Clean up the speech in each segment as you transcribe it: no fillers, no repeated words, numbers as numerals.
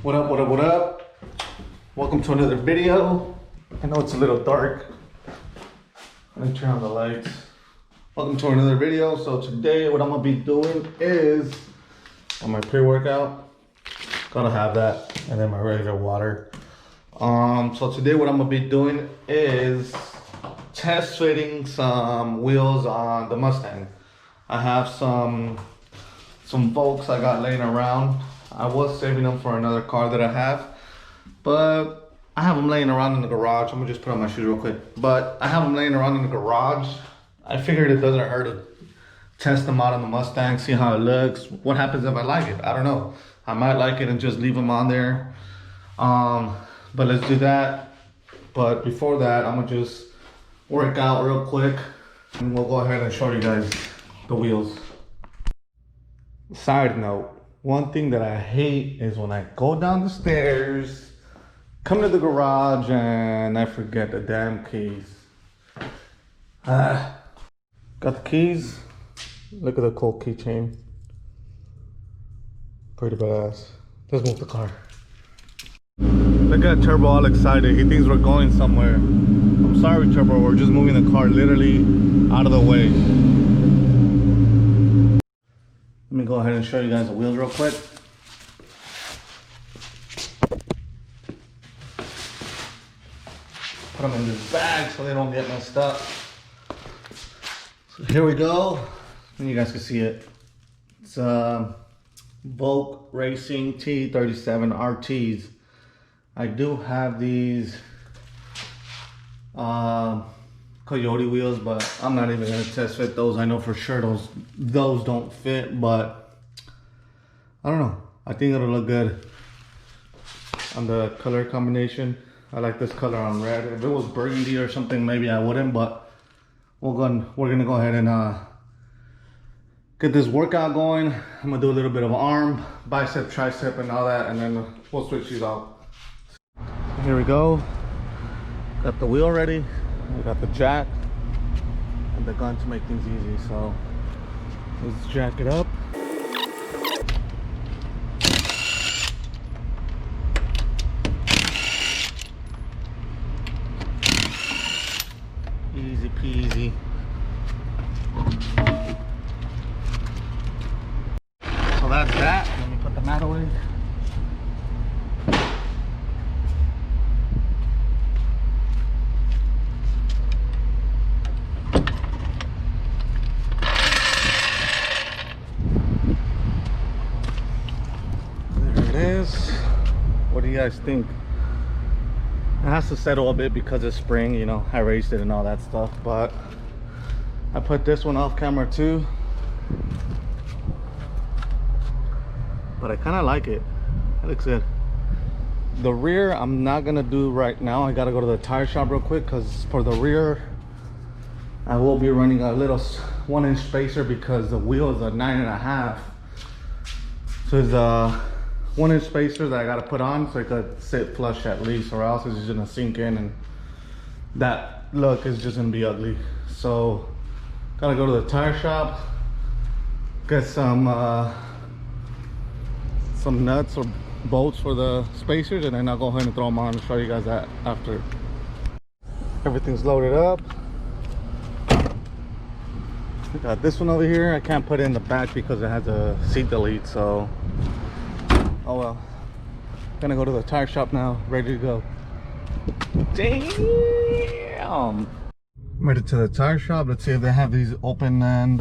What up, what up, what up? Welcome to another video. I know it's a little dark. Let me turn on the lights. Welcome to another video. So today what I'm gonna be doing is on my pre-workout. Gotta have that, and then my regular water. So today what I'm gonna be doing is test fitting some wheels on the Mustang. I have some Volks I got laying around. I was saving them for another car that I have, but I have them laying around in the garage. I'm gonna just put on my shoes real quick. But I have them laying around in the garage. I figured it doesn't hurt to test them out on the Mustang, see how it looks. What happens if I like it? I don't know. I might like it and just leave them on there. But let's do that. But before that, I'm gonna just work out real quick and we'll go ahead and show you guys the wheels. Side note, one thing that I hate is when I go down the stairs, come to the garage, and I forget the damn keys. Got the keys. Look at the cool keychain. Pretty badass. Let's move the car. Look at Turbo all excited. He thinks we're going somewhere. I'm sorry, Turbo. We're just moving the car literally out of the way. Let me go ahead and show you guys the wheels real quick. Put them in this bag so they don't get messed up. So here we go. And you guys can see it. It's Volk Racing TE37 RTs. I do have these Coyote wheels, but I'm not even gonna test fit those. I know for sure those don't fit, but I don't know. I think it'll look good on the color combination. I like this color on red. If it was burgundy or something, maybe I wouldn't, but we're gonna go ahead and get this workout going. I'm gonna do a little bit of arm, bicep, tricep, and all that, and then we'll switch these out. Here we go. Got the wheel ready. We got the jack and the gun to make things easy. So let's jack it up. Easy peasy. So that's that. Let me put the mat away. What do you guys think? It has to settle a bit because it's spring, you know, I raised it and all that stuff, but I put this one off camera too, but I kind of like it. It looks good. The rear I'm not gonna do right now. I gotta go to the tire shop real quick because for the rear I will be running a little 1-inch spacer because the wheel is a 9.5, so it's a 1-inch spacer that I gotta put on so it could sit flush at least, or else it's just gonna sink in and that look is just gonna be ugly. So gotta go to the tire shop, get some nuts or bolts for the spacers, and then I'll go ahead and throw them on and show you guys that after. Everything's loaded up. We got this one over here. I can't put it in the back because it has a seat delete, so oh well. Gonna go to the tire shop now, ready to go. Damn! Made it to the tire shop. Let's see if they have these open end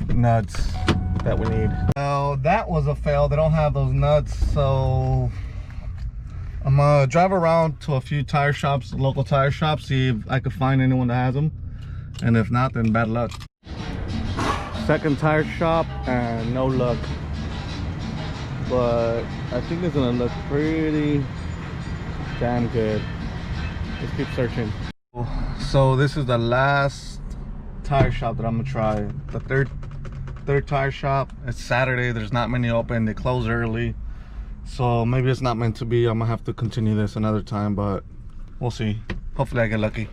nuts that we need. Now that was a fail. They don't have those nuts, so I'm gonna drive around to a few tire shops, local tire shops, see if I could find anyone that has them. And if not, then bad luck. Second tire shop and no luck. But I think it's gonna look pretty damn good. Let's keep searching. So this is the last tire shop that I'm gonna try. The third tire shop. It's Saturday. There's not many open. They close early, so maybe it's not meant to be. I'm gonna have to continue this another time, but we'll see. Hopefully I get lucky.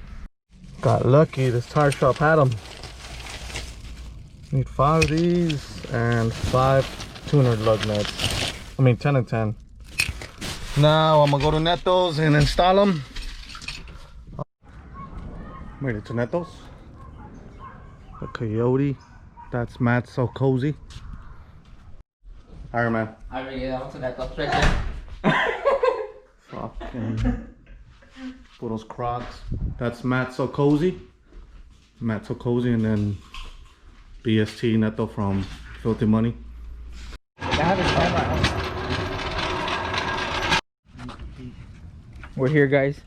Got lucky. This tire shop had them. Need 5 of these and 5 tuner lug nuts. I mean 10 and 10. Now I'm gonna go to Neto's and install them. Made it to Neto's. The Coyote. That's Matt So Cozy. Alright, man. I already get out to Neto's right there. Fucking for those Crocs. That's Matt So Cozy. Matt So Cozy, and then BST Neto from Filthy Money. I have his camera. We're here, guys.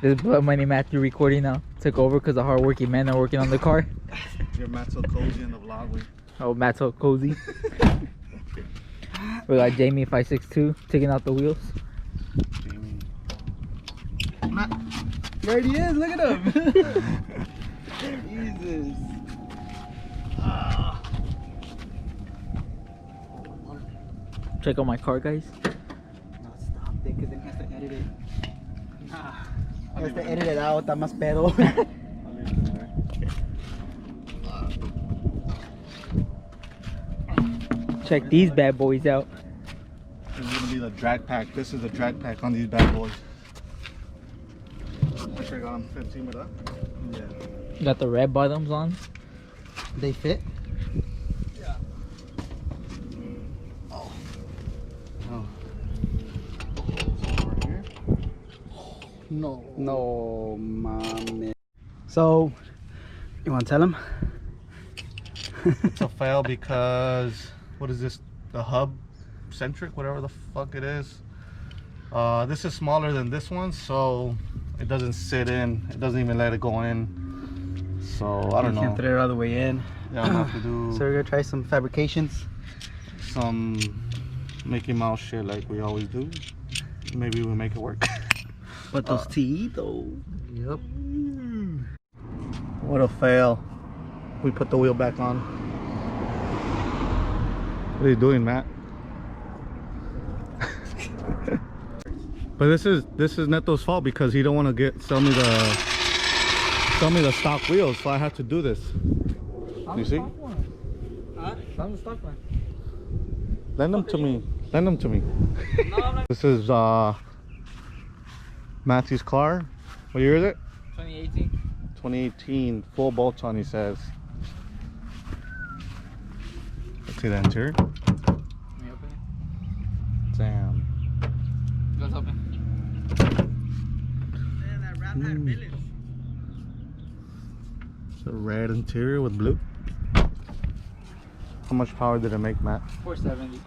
This is Blood Money Matthew recording now. Took over because the hardworking men are working on the car. You're Matt So Cozy in the vlog. Oh, Matt So Cozy. We got Jamie 562 taking out the wheels. Jamie. There he is, look at him. Jesus. Check out my car, guys. No, stop it, because then he has to edit it. He has to edit it out, está más pedo. Check these bad boys out. This is gonna be the drag pack. This is the drag pack on these bad boys. Make sure I got them 15 with that. Yeah. Got the red bottoms on. They fit? Yeah. Oh. Oh. Over here. No. No, mame. So, you want to tell him? It's a fail because, what is this? The hub centric, whatever the fuck it is. This is smaller than this one, so it doesn't sit in. It doesn't even let it go in. So I don't know. You can't throw it all the way in. Yeah, I'm gonna have to do So we're gonna try some fabrications. some Mickey Mouse shit like we always do. Maybe we'll make it work. But those TE though. Yep. What a fail. We put the wheel back on. What are you doing, Matt? But this is Neto's fault because he don't want to sell me the stock wheels, so I have to do this. You see? Huh? I'm the stock one. Lend them to me. Lend them to me. No, I'm not. This is Matthew's car. What year is it? 2018. 2018. Full bolts on, he says. Let's see the interior. Let me open it. Damn. Let's open. It's a red interior with blue. How much power did it make, Matt? 470.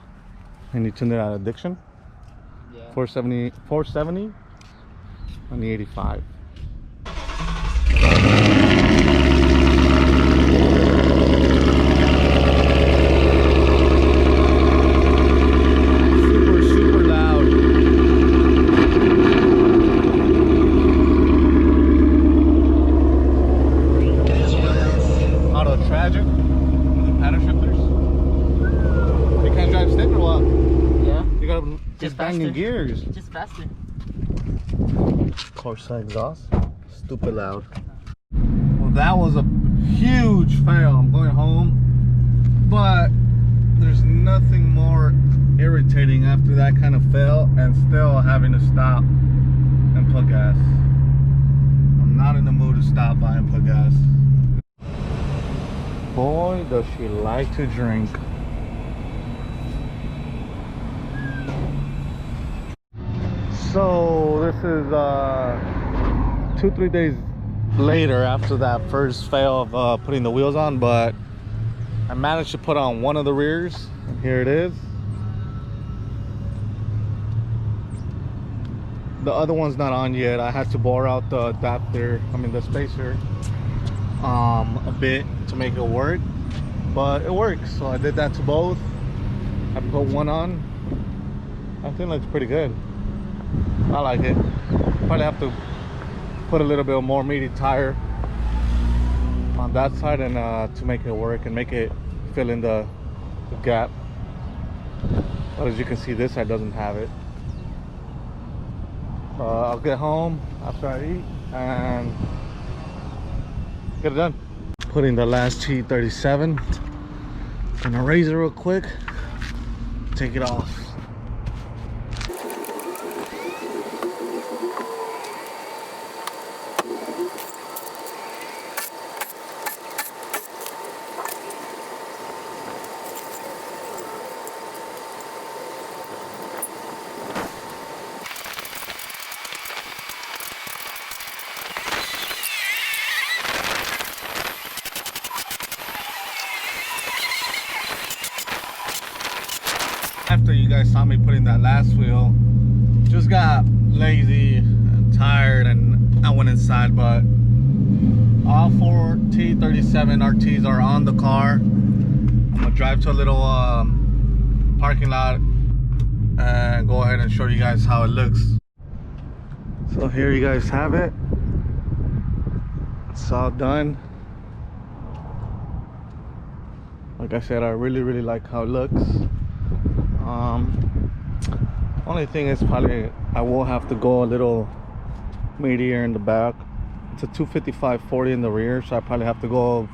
And you tuned it at addiction? Yeah. 470 on the 85. Super loud. Auto tragic with the paddle shifters. You can't drive stick or what? Yeah. You gotta Just just banging faster. gears. Just faster. Corsa exhaust. Stupid loud. Well, that was a huge fail. I'm going home. But there's nothing more irritating after that kind of fail and still having to stop and put gas. I'm not in the mood to stop by and put gas. Boy, does she like to drink. So this is 2-3 days later after that first fail of putting the wheels on, but I managed to put on one of the rears, and here it is. The other one's not on yet. I had to bore out the adapter, the spacer a bit to make it work, but it works. So I did that to both. I put one on. I think it looks pretty good. I like it. Probably have to put a little bit more meaty tire on that side and to make it work and make it fill in the gap. But as you can see, this side doesn't have it. I'll get home after I eat and get it done. Putting the last TE37. Gonna raise it real quick. Take it off. that last wheel. Just got lazy and tired, and I went inside. But all 4 TE37 RTs are on the car. I'm gonna drive to a little parking lot and go ahead and show you guys how it looks. So here you guys have it. It's all done. Like I said, I really like how it looks. Only thing is probably I will have to go a little meatier in the back. It's a 255/40 in the rear, so I probably have to go,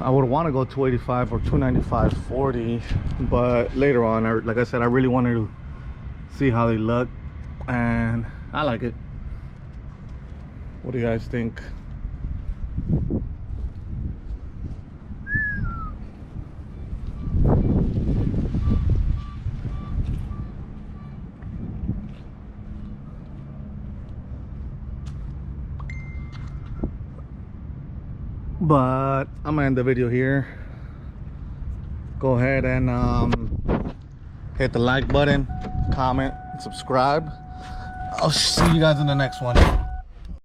I would want to go 285 or 295/40, but later on, like I said, I really wanted to see how they look, and I like it. What do you guys think? But I'm gonna end the video here. Go ahead and hit the like button, comment, and subscribe. I'll see you guys in the next one.